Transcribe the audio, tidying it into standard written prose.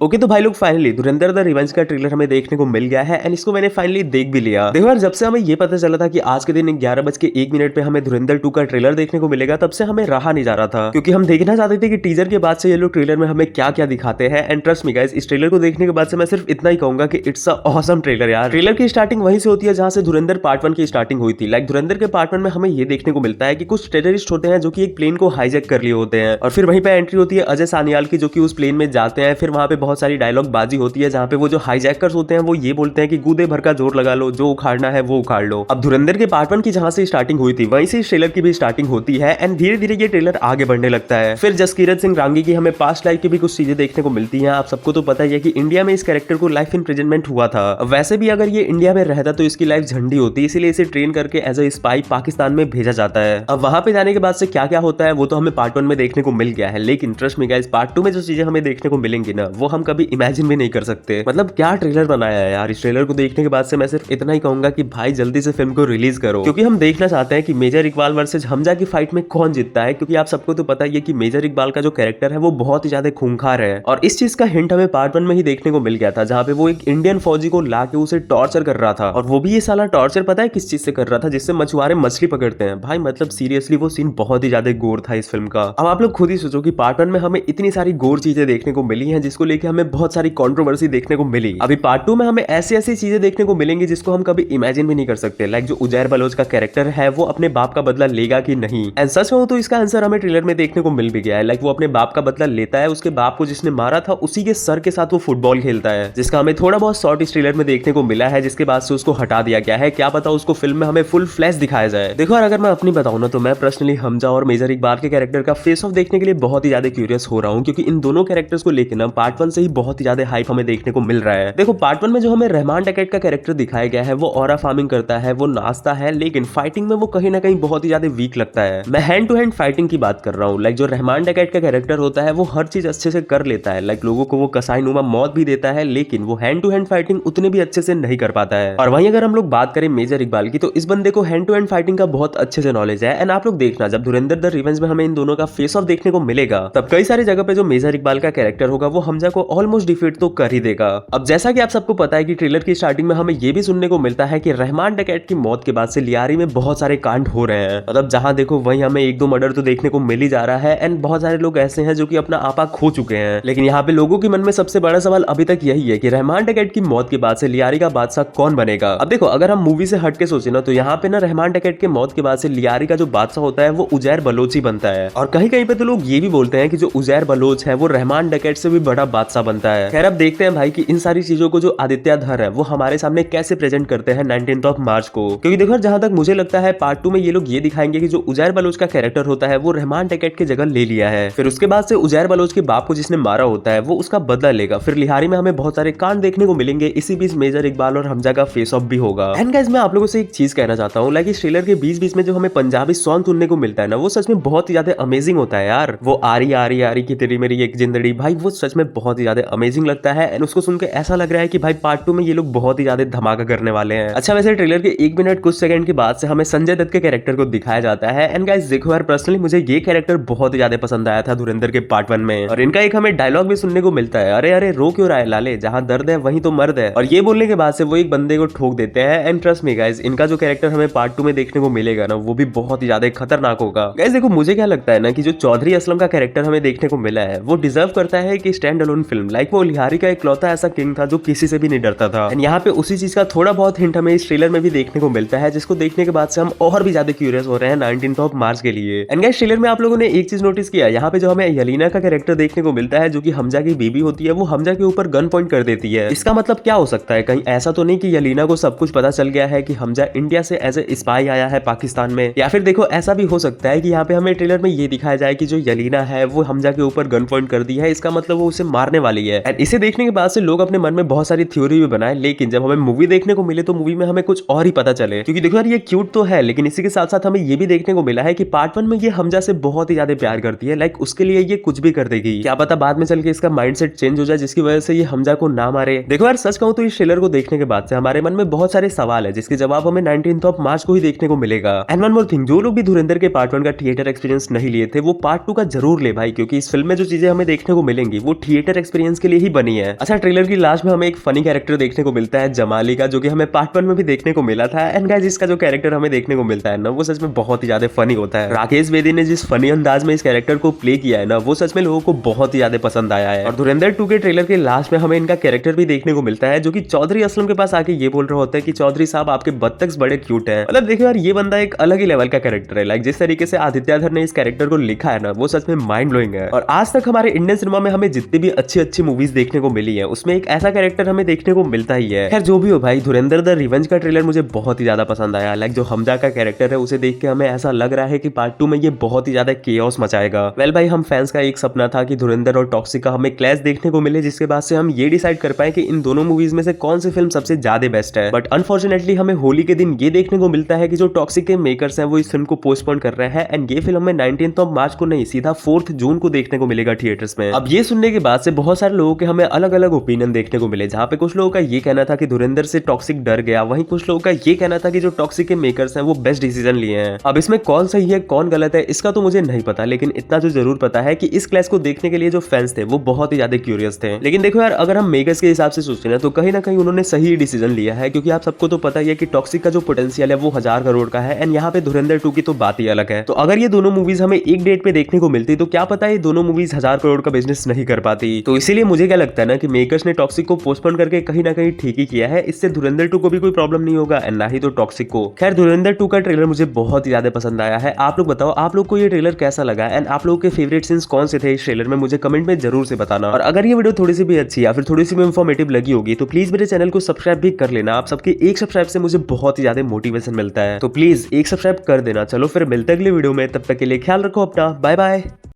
Okay तो भाई लोग फाइनली धुरंधर द रिवेंज का ट्रेलर हमें देखने को मिल गया है एंड इसको मैंने फाइनली देख भी लिया। देखो यार, जब से हमें ये पता चला था कि आज के दिन 11:01 पे हमें धुरंधर 2 का ट्रेलर देखने को मिलेगा, तब से हमें रहा नहीं जा रहा था, क्योंकि हम देखना चाहते थे कि टीजर के बाद से ये लोग ट्रेलर में हमें क्या क्या दिखाते हैं। एंड ट्रस्ट मी गाइस, इस ट्रेलर को देखने के बाद से मैं सिर्फ इतना ही कहूंगा कि इट्स अ ऑसम ट्रेलर यार। ट्रेलर की स्टार्टिंग वहीं से होती है जहां से धुरंधर पार्ट 1 की स्टार्टिंग हुई थी। लाइक धुरंधर के पार्ट 1 में हमें ये देखने को मिलता है कि कुछ टेररिस्ट होते हैं जो कि एक प्लेन को हाईजैक कर लिए होते हैं, और फिर वहीं पे एंट्री होती है अजय सानियाल की, जो कि उस प्लेन में जाते हैं। फिर वहां पे बहुत सारी डायलॉग बाजी होती है जहां पे वो जो हाईजैकर्स होते हैं वो ये बोलते हैं कि गूदे भर का जोर लगा लो, जो उखाड़ना है वो उखाड़ लो। अब धुरंधर के पार्ट 1 की जहां से स्टार्टिंग हुई थी वहीं से इस ट्रेलर की भी स्टार्टिंग होती है एंड धीरे धीरे ये ट्रेलर आगे बढ़ने लगता है। फिर जसकीरत सिंह रांगी की हमें पास्ट लाइफ की भी कुछ चीजें देखने को मिलती हैं। आप सबको तो पता ही है कि इंडिया में इस कैरेक्टर को लाइफ इम्प्रिजनमेंट हुआ था। वैसे भी अगर ये इंडिया में रहता तो इसकी लाइफ झंडी होती, इसीलिए इसे ट्रेन करके एज ए स्पाई पाकिस्तान में भेजा जाता है। अब वहां पे जाने के बाद से क्या क्या होता है वो तो हमें पार्ट 1 में देखने को मिल गया है, लेकिन ट्रस्ट मी गाइस, पार्ट 2 में जो चीजें हमें देखने को मिलेंगी ना, वो हम कभी इमेजिन भी नहीं कर सकते। मतलब क्या ट्रेलर बनाया है यार। इस ट्रेलर को देखने के बाद से मैं सिर्फ इतना ही कहूंगा कि भाई जल्दी से फिल्म को रिलीज करो, क्योंकि हम देखना चाहते हैं कि मेजर इकबाल वर्सेस हमजा की फाइट में कौन जीतता है। क्योंकि आप सबको तो पता ही है कि मेजर इकबाल का जो कैरेक्टर है वो बहुत ही ज्यादा खूंखार है, और इस चीज का हिंट हमें पार्ट 1 में ही देखने को मिल गया था, जहां पे वो एक इंडियन फौजी को ला के उसे टॉर्चर कर रहा था। और वो भी ये साला टॉर्चर पता है किस चीज से कर रहा था, जिससे मछुआरे मछली पकड़ते हैं। भाई मतलब सीरियसली वो सीन बहुत ही ज्यादा गोर था इस फिल्म का। अब आप लोग खुद ही सोचो कि पार्ट 1 में हमें इतनी सारी गोर चीजें देखने को मिली हैं, जिसको लेके हमें बहुत सारी कंट्रोवर्सी देखने को मिली। अभी पार्ट 2 में हमें ऐसी ऐसी चीजें देखने को मिलेंगी जिसको हम कभी इमेजिन भी नहीं कर सकते। लाइक जो उजैर बलोच का कैरेक्टर है वो अपने बाप का बदला लेगा कि नहीं। एंड सच में तो इसका आंसर हमें ट्रेलर में देखने को मिल भी गया है। लाइक वो अपने बाप का बदला लेता है, उसके बाप को जिसने मारा था उसी के सर के साथ वो फुटबॉल खेलता है, जिसका हमें थोड़ा बहुत शॉर्ट इस ट्रेलर में देखने को मिला है, जिसके बाद से उसको हटा दिया गया है। क्या पता उसको फिल्म में हमें फुल फ्लैश दिखाया जाए। देखो यार, अगर मैं अपनी बताऊं ना, तो मैं पर्सनली हमजा और मेजर इकबाल के कैरेक्टर का फेस ऑफ देखने के लिए बहुत ही ज्यादा क्यूरियस हो रहा हूं, क्योंकि इन दोनों कैरेक्टर्स को लेकर ना पार्ट 1 से ही बहुत ही ज्यादा हाइप हमें देखने को मिल रहा है। देखो पार्ट 1 में जो हमें रहमान डकैत का कैरेक्टर दिखाया गया है वो ऑरा फार्मिंग करता है, वो नाचता है, लेकिन फाइटिंग में वो कहीं ना कहीं बहुत ही ज्यादा वीक लगता है। मैं हैंड टू हैंड फाइटिंग की बात कर रहा हूँ। लाइक जो रहमान डकैत का कैरेक्टर होता है वो हर चीज अच्छे से कर लेता है। लाइक लोगों को वो कसाईनुमा मौत भी देता है, लेकिन वो हैंड टू हैंड फाइटिंग उतने भी अच्छे से नहीं कर पाता है। और वहीं अगर हम लोग बात करें मेजर इकबाल की, तो इस बंदे को हैंड टू हैंड फाइटिंग का बहुत अच्छे से नॉलेज है। एंड आप लोग देखना, जब धुरंधर द रिवेंज में हमें इन दोनों का फेस ऑफ देखने को मिलेगा, तब कई सारी जगह पे जो मेजर इकबाल का कैरेक्टर होगा वो हमजा को ऑलमोस्ट डिफीट तो कर ही देगा। अब जैसा कि आप सबको पता है कि ट्रेलर की स्टार्टिंग में हमें ये भी सुनने को मिलता है कि रहमान डकैत की मौत के बाद से लियारी में बहुत सारे कांड हो रहे हैं। मतलब जहां देखो वहीं हमें एक दो मर्डर तो देखने को मिल ही जा रहा है, एंड बहुत सारे लोग ऐसे हैं जो कि अपना आपा खो चुके हैं। लेकिन यहाँ पे लोगों के मन में सबसे बड़ा सवाल अभी तक यही है कि रहमान डकैत की मौत के बाद से लियारी का बादशाह कौन बनेगा। अब देखो, अगर हम मूवी से हट के सोचे ना, तो यहाँ पे ना रहमान डकैत के मौत के बाद से लियारी का जो बादशाह होता है वो उजैर बलोच ही बनता है। और कहीं कहीं पे तो लोग ये भी बोलते हैं कि जो उजैर बलोच है वो रहमान डकैत से भी बड़ा बादशाह बनता है। खैर अब देखते हैं भाई कि इन सारी चीजों को जो आदित्य धर है वो हमारे सामने कैसे प्रेजेंट करते हैं 19 मार्च को। क्योंकि देखो जहां तक मुझे लगता है पार्ट 2 में ये लोग ये दिखाएंगे कि जो उजैर बलोच का कैरेक्टर होता है वो रहमान डकैत की जगह ले लिया है। फिर उसके बाद से उजैर बलोच के बाप को जिसने मारा होता है वो उसका बदला लेगा। फिर लिहारी में हमें बहुत सारे कांड देखने को मिलेंगे। इसी बीच मेजर इकबाल और हमजा का फेस ऑफ भी होगा। एंड गाइस, मैं आप लोगों से एक चीज कहना चाहता हूँ, लाइक इस ट्रेलर के बीच बीच में जो हमें पंजाबी सॉन्ग सुनने को मिलता है ना, वो सच में बहुत ही ज्यादा अमेजिंग होता है यार। वो आरी आरी आरी की तेरी मेरी एक जिंदड़ी, भाई वो सच में बहुत ही ज्यादा अमेजिंग लगता है। एंड उसको सुनकर ऐसा लग रहा है कि भाई पार्ट 2 में ये लोग बहुत ही ज्यादा धमाका करने वाले हैं। अच्छा वैसे ट्रेलर के 1 मिनट कुछ सेकंड के बाद से हमें संजय दत्त के कैरेक्टर को दिखाया जाता है। एंड गाइस देखो यार, पर्सनली मुझे ये कैरेक्टर बहुत ही ज्यादा पसंद आया था धुरंधर के पार्ट 1 में। और इनका एक हमें डायलॉग भी सुनने को मिलता है, अरे अरे रो क्यों रहा है लाले, जहां दर्द है वहीं तो मर्द है। और ये बोलने के बाद से वो एक बंदे को ठोक देते हैं। एंड ट्रस्ट मी गाइस, इनका जो कैरेक्टर हमें पार्ट 2 में देखने को मिलेगा ना, वो भी बहुत ही ज्यादा खतरनाक होगा। गाइस देखो, मुझे क्या लगता है ना कि जो चौधरी असलम का कैरेक्टर हमें देखने को मिला है वो डिजर्व करता है कि स्टैंड अलोन फिल्म। लाइक वो लिहारी का इकलौता ऐसा किंग था जो किसी से भी नहीं डरता था। एंड यहाँ पे उसी चीज का थोड़ा बहुत हिंट हमें इस ट्रेलर में भी देखने को मिलता है, जिसको देखने के बाद से हम और भी ज्यादा क्यूरियस हो रहे हैं 19 मार्च के लिए। एंड गाइस ट्रेलर में आप लोगों ने एक चीज नोटिस किया, यहाँ पे जो हमें यलीना का कैरेक्टर देखने को मिलता है जो कि हमजा की बीबी होती है, वो हमजा के ऊपर गन पॉइंट कर देती है। इसका मतलब क्या हो सकता है? कहीं ऐसा तो नहीं कि यलीना को सब कुछ पता चल गया है कि हमजा इंडिया से एज ए स्पाई आया है पाकिस्तान में? या फिर देखो ऐसा भी हो सकता है कि यहाँ पे हमें ट्रेलर में ये दिखाया जाए कि जो यलीना है वो हमजा के ऊपर गन पॉइंट कर दी है, इसका मतलब वो उसे मारने वाली है। एंड इसे देखने के बाद से लोग अपने मन में बहुत सारी थ्योरी भी बनाए, लेकिन जब हमें मूवी देखने को मिले तो मूवी में हमें कुछ और ही पता चले। क्योंकि देखो यार, ये क्यूट तो है, लेकिन इसी के साथ साथ हमें ये भी देखने को मिला है कि पार्ट 1 में ये हमजा से बहुत ही ज्यादा प्यार करती है। लाइक उसके लिए ये कुछ भी कर देगी। क्या पता बाद में चल के इसका माइंडसेट चेंज हो जाए, जिसकी वजह से ये हमजा को ना मारे। देखो यार, सच कहूं तो इस ट्रेलर को देखने के बाद से हमारे मन में बहुत सारे सवाल है, जिसके जवाब हमें 19 मार्च को ही देखने को मिलेगा। एंड वन मोर थिंग, जो लोग भी धुरंधर के पार्ट 1 का थिएटर एक्सपीरियंस नहीं लिए थे वो पार्ट 2 का जरूर ले भाई, क्योंकि इस फिल्म में जो चीजें हमें देखने को मिलेंगी वो थिएटर एक्सपीरियंस के लिए ही बनी है। अच्छा, ट्रेलर की लास्ट में हमें एक फनी कैरेक्टर देखने को मिलता है जमाली का, जो कि हमें पार्ट 1 में भी देखने को मिला था। एंड गाइस, इसका जो कैरेक्टर हमें देखने को मिलता है ना, वो सच में बहुत ही ज्यादा फनी होता है। राकेश बेदी ने जिस फनी अंदाज में इस कैरेक्टर को प्ले किया है ना, वो सच में लोगों को बहुत ही ज्यादा पसंद आया है। और धुरंधर 2 के ट्रेलर के लास्ट में हमें इनका कैरेक्टर भी देखने को मिलता है, जो कि चौधरी असलम के पास आके ये बोल रहा होता है कि चौधरी साहब, आपके बत्तख बड़े क्यूट है। मतलब देखो यार, ये बंदा एक अलग ही लेवल का कैरेक्टर है। लाइक जिस तरीके से आदित्य ने इस कैरेक्टर को लिखा है ना, वो सच में माइंड ब्लोइंग है। और आज तक हमारे इंडियन सिनेमा में हमें जितनी भी अच्छी अच्छी मूवीज देखने को मिली है, उसमें एक ऐसा कैरेक्टर हमें देखने को मिलता ही है। खैर जो भी हो भाई, धुरंधर द रिवेंज का ट्रेलर मुझे बहुत ही ज्यादा पसंद आया। लाइक जो हमजा का कैरेक्टर है, उसे देख के हमें ऐसा लग रहा है कि पार्ट 2 में ये बहुत ही ज्यादा केओस मचाएगा। वेल भाई, हम फैंस का एक सपना था कि धुरंधर और टॉक्सिक का हमें क्लैश देखने को मिले, जिसके बाद से हम ये डिसाइड कर पाए कि इन दोनों मूवीज में से कौन सी फिल्म सबसे ज्यादा बेस्ट है। बट अनफॉर्चुनेटली हमें होली के दिन ये देखने को मिलता है कि जो टॉक्सिक के मेकर्स हैं, वो इस फिल्म को पोस्टपोन कर रहे हैं। एंड ये फिल्म हमें 19 मार्च को नहीं, सीधा 4 जून को देखने को मिलेगा थिएटर्स में। अब ये सुनने के बाद से बहुत सारे लोगों के हमें अलग अलग ओपिनियन देखने को मिले, जहां पे कुछ लोगों का ये कहना था कि धुरंधर से टॉक्सिक डर गया, वहीं कुछ लोगों का ये कहना था कि जो टॉक्सिक के मेकर्स हैं वो बेस्ट डिसीजन लिए हैं। अब इसमें कौन सही है कौन गलत है, इसका तो मुझे नहीं पता, लेकिन इतना जो जरूर पता है कि इस क्लैश को देखने के लिए जो फैंस थे वो बहुत ही ज्यादा क्यूरियस थे। लेकिन देखो यार, अगर हम मेकर्स के हिसाब से सोचते हैं तो कहीं ना कहीं उन्होंने सही डिसीजन लिया है, क्योंकि आप सबको तो पता ही है कि टॉक्सिक का जो पोटेंशियल है वो 1000 करोड़ का है। एंड यहाँ पे धुरंधर 2 की तो बात ही अलग है। तो अगर ये दोनों मूवीज हमें एक डेट पे देखने को मिलती, तो क्या पता ये दोनों मूवीज 1000 करोड़ का बिजनेस नहीं कर पाती। तो इसीलिए मुझे क्या लगता है ना कि मेकर्स ने टॉक्सिक को पोस्टपोन करके कहीं ना कहीं ठीक ही किया है। इससे धुरंधर 2 को भी कोई प्रॉब्लम नहीं होगा, एंड ना ही तो टॉक्सिक को। खैर, धुरंधर 2 का ट्रेलर मुझे बहुत ही ज्यादा पसंद आया है। आप लोग बताओ, आप लोग को ये ट्रेलर कैसा लगा, एंड आप लोगों के फेवरेट सीन्स कौन से थे इस ट्रेलर में, मुझे कमेंट में जरूर से बताना। और अगर ये वीडियो थोड़ी सी भी अच्छी या फिर थोड़ी सी भी इंफॉर्मेटिव लगी होगी, तो प्लीज मेरे चैनल को सब्सक्राइब भी कर लेना। आप सबके एक सब्सक्राइब से मुझे बहुत ही ज्यादा मोटिवेशन मिलता है, तो प्लीज एक सब्सक्राइब कर देना। चलो फिर मिलते अगले वीडियो में, तब तक के लिए ख्याल रखो अपना, बाय बाय।